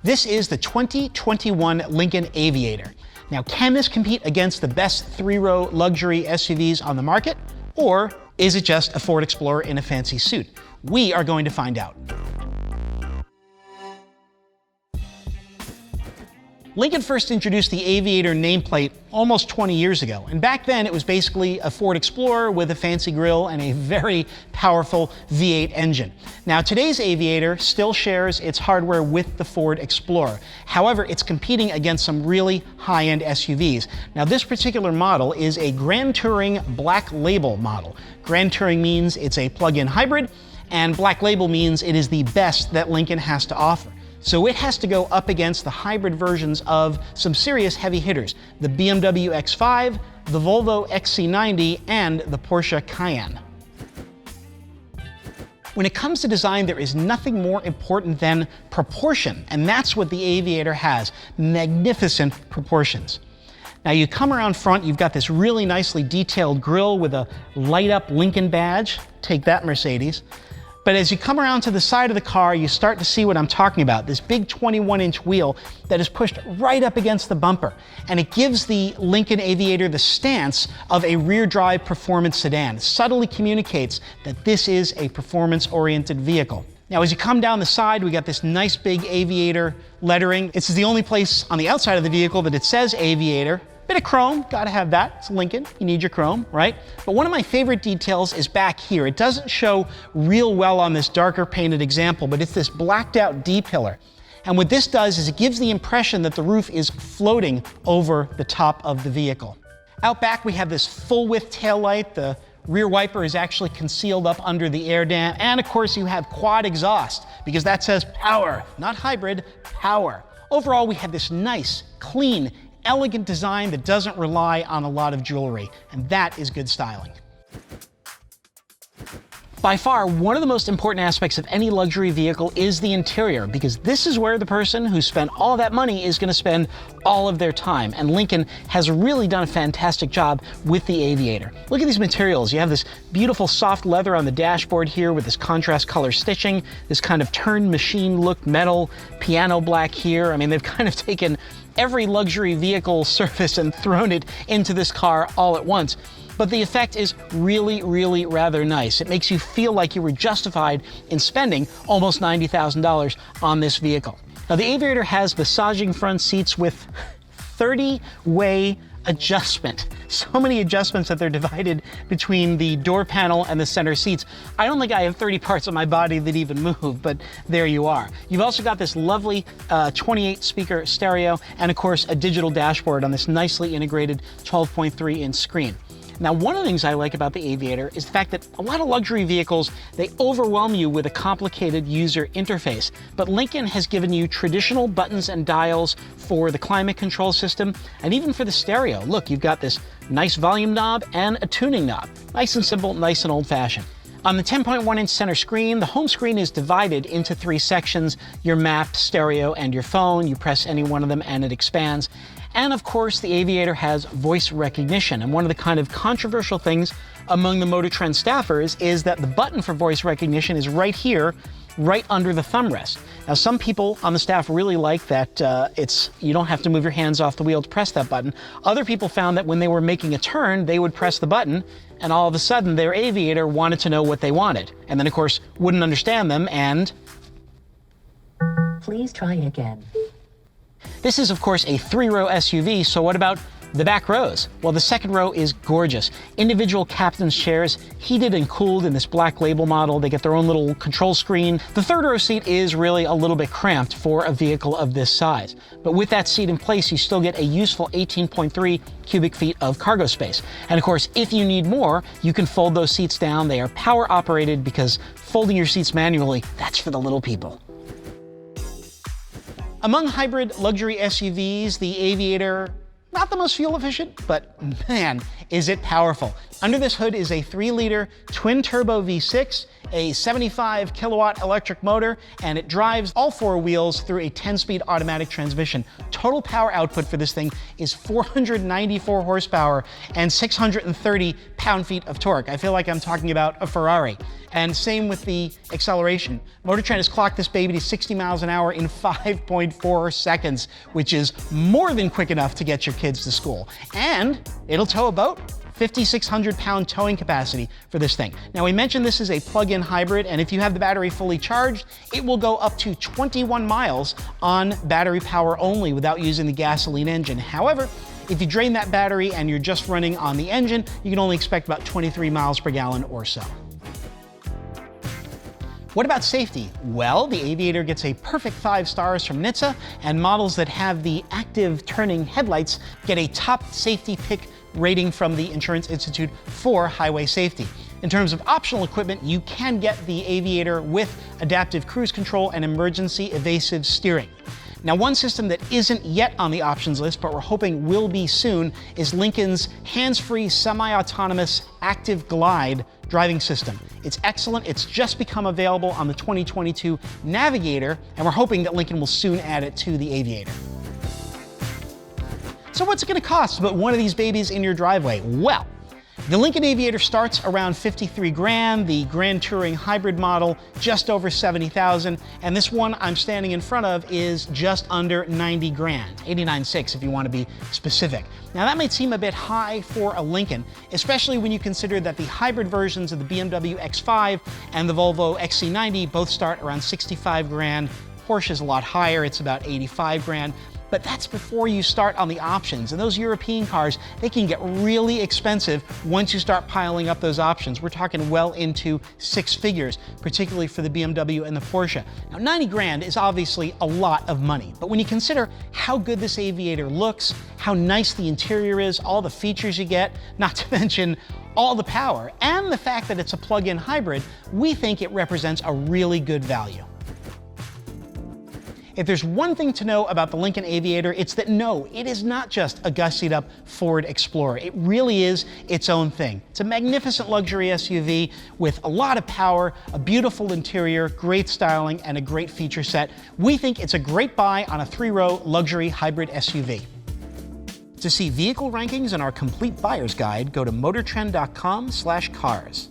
This is the 2021 Lincoln Aviator. Now, can this compete against the best three-row luxury SUVs on the market? Or is it just a Ford Explorer in a fancy suit? We are going to find out. Lincoln first introduced the Aviator nameplate almost 20 years ago, and back then it was basically a Ford Explorer with a fancy grille and a very powerful V8 engine. Now, today's Aviator still shares its hardware with the Ford Explorer. However, it's competing against some really high-end SUVs. Now, this particular model is a Grand Touring Black Label model. Grand Touring means it's a plug-in hybrid, and Black Label means it is the best that Lincoln has to offer. So it has to go up against the hybrid versions of some serious heavy hitters, the BMW X5, the Volvo XC90, and the Porsche Cayenne. When it comes to design, there is nothing more important than proportion, and that's what the Aviator has, magnificent proportions. Now, you come around front, you've got this really nicely detailed grille with a light-up Lincoln badge. Take that, Mercedes. But as you come around to the side of the car, you start to see what I'm talking about, this big 21-inch wheel that is pushed right up against the bumper. And it gives the Lincoln Aviator the stance of a rear-drive performance sedan. It subtly communicates that this is a performance-oriented vehicle. Now, as you come down the side, we got this nice big Aviator lettering. This is the only place on the outside of the vehicle that it says Aviator. Bit of chrome, gotta have that. It's Lincoln, you need your chrome, right? But one of my favorite details is back here. It doesn't show real well on this darker painted example, but it's this blacked out D-pillar. And what this does is it gives the impression that the roof is floating over the top of the vehicle. Out back, we have this full width taillight. The rear wiper is actually concealed up under the air dam. And of course, you have quad exhaust because that says power, not hybrid, power. Overall, we have this nice, clean, elegant design that doesn't rely on a lot of jewelry, and that is good styling. By far, one of the most important aspects of any luxury vehicle is the interior, because this is where the person who spent all that money is going to spend all of their time, and Lincoln has really done a fantastic job with the Aviator. Look at these materials. You have this beautiful soft leather on the dashboard here with this contrast color stitching, this kind of turned machine look metal, piano black here. I mean, they've kind of taken every luxury vehicle surface and thrown it into this car all at once. But the effect is really, really rather nice. It makes you feel like you were justified in spending almost $90,000 on this vehicle. Now, the Aviator has massaging front seats with 30-way adjustment. So many adjustments that they're divided between the door panel and the center seats. I don't think I have 30 parts of my body that even move, but there you are. You've also got this lovely 28-speaker stereo and, of course, a digital dashboard on this nicely integrated 12.3-inch screen. Now, one of the things I like about the Aviator is the fact that a lot of luxury vehicles, they overwhelm you with a complicated user interface. But Lincoln has given you traditional buttons and dials for the climate control system and even for the stereo. Look, you've got this nice volume knob and a tuning knob. Nice and simple, nice and old-fashioned. On the 10.1-inch center screen, the home screen is divided into 3 sections: your map, stereo, and your phone. You press any one of them and it expands. And of course, the Aviator has voice recognition. And one of the kind of controversial things among the MotorTrend staffers is that the button for voice recognition is right here, right under the thumb rest. Now, some people on the staff really like that you don't have to move your hands off the wheel to press that button. Other people found that when they were making a turn, they would press the button, and all of a sudden their Aviator wanted to know what they wanted. And then, of course, wouldn't understand them, and please try again. This is, of course, a 3-row SUV, so what about the back rows? Well, the second row is gorgeous. Individual captain's chairs, heated and cooled in this Black Label model. They get their own little control screen. The third row seat is really a little bit cramped for a vehicle of this size. But with that seat in place, you still get a useful 18.3 cubic feet of cargo space. And of course, if you need more, you can fold those seats down. They are power operated because folding your seats manually, that's for the little people. Among hybrid luxury SUVs, the Aviator, not the most fuel efficient, but man, is it powerful. Under this hood is a 3-liter twin-turbo V6, a 75 kilowatt electric motor, and it drives all 4 wheels through a 10-speed automatic transmission. Total power output for this thing is 494 horsepower and 630 pound-feet of torque. I feel like I'm talking about a Ferrari. And same with the acceleration. MotorTrend has clocked this baby to 60 miles an hour in 5.4 seconds, which is more than quick enough to get your kids to school. And it'll tow a boat. 5,600 pound towing capacity for this thing. Now, we mentioned this is a plug-in hybrid, and if you have the battery fully charged, it will go up to 21 miles on battery power only without using the gasoline engine. However, if you drain that battery and you're just running on the engine, you can only expect about 23 miles per gallon or so. What about safety? Well, the Aviator gets a perfect 5 stars from NHTSA, and models that have the active turning headlights get a top safety pick rating from the Insurance Institute for highway safety. In terms of optional equipment, you can get the Aviator with adaptive cruise control and emergency evasive steering. Now, one system that isn't yet on the options list, but we're hoping will be soon, is Lincoln's hands-free semi-autonomous Active Glide driving system. It's excellent. It's just become available on the 2022 Navigator, and we're hoping that Lincoln will soon add it to the Aviator. So what's it going to cost to put one of these babies in your driveway? Well, the Lincoln Aviator starts around 53 grand, the Grand Touring Hybrid model just over 70,000, and this one I'm standing in front of is just under 90 grand, 89.6 if you want to be specific. Now that might seem a bit high for a Lincoln, especially when you consider that the hybrid versions of the BMW X5 and the Volvo XC90 both start around 65 grand. Porsche's a lot higher, it's about 85 grand. But that's before you start on the options. And those European cars, they can get really expensive once you start piling up those options. We're talking well into 6 figures, particularly for the BMW and the Porsche. Now, 90 grand is obviously a lot of money, but when you consider how good this Aviator looks, how nice the interior is, all the features you get, not to mention all the power, and the fact that it's a plug-in hybrid, we think it represents a really good value. If there's one thing to know about the Lincoln Aviator, it's that no, it is not just a gussied up Ford Explorer. It really is its own thing. It's a magnificent luxury SUV with a lot of power, a beautiful interior, great styling, and a great feature set. We think it's a great buy on a 3-row luxury hybrid SUV. To see vehicle rankings and our complete buyer's guide, go to motortrend.com/cars.